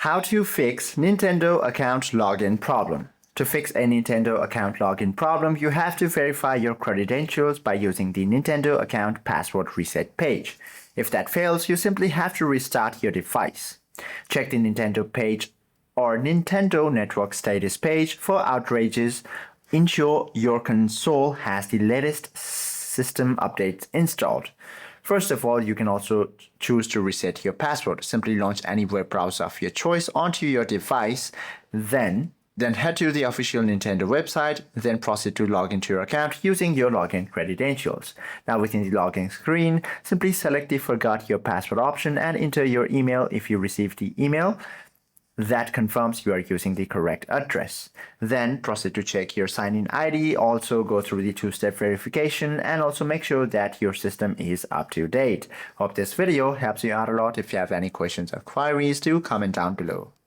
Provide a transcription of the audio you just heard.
How to fix Nintendo account login problem. To fix a Nintendo account login problem, you have to verify your credentials by using the Nintendo account password reset page. If that fails, you simply have to restart your device. Check the Nintendo page or Nintendo Network status page for outages. Ensure your console has the latest system updates installed. First of all, you can also choose to reset your password. Simply launch any web browser of your choice onto your device, then head to the official Nintendo website, then proceed to log into your account using your login credentials. Now within the login screen, simply select the forgot your password option and enter your email if you received the email that confirms you are using the correct address. Then proceed to check your sign-in ID, also go through the two-step verification, and also make sure that your system is up to date. Hope this video helps you out a lot. If you have any questions or queries, do comment down below.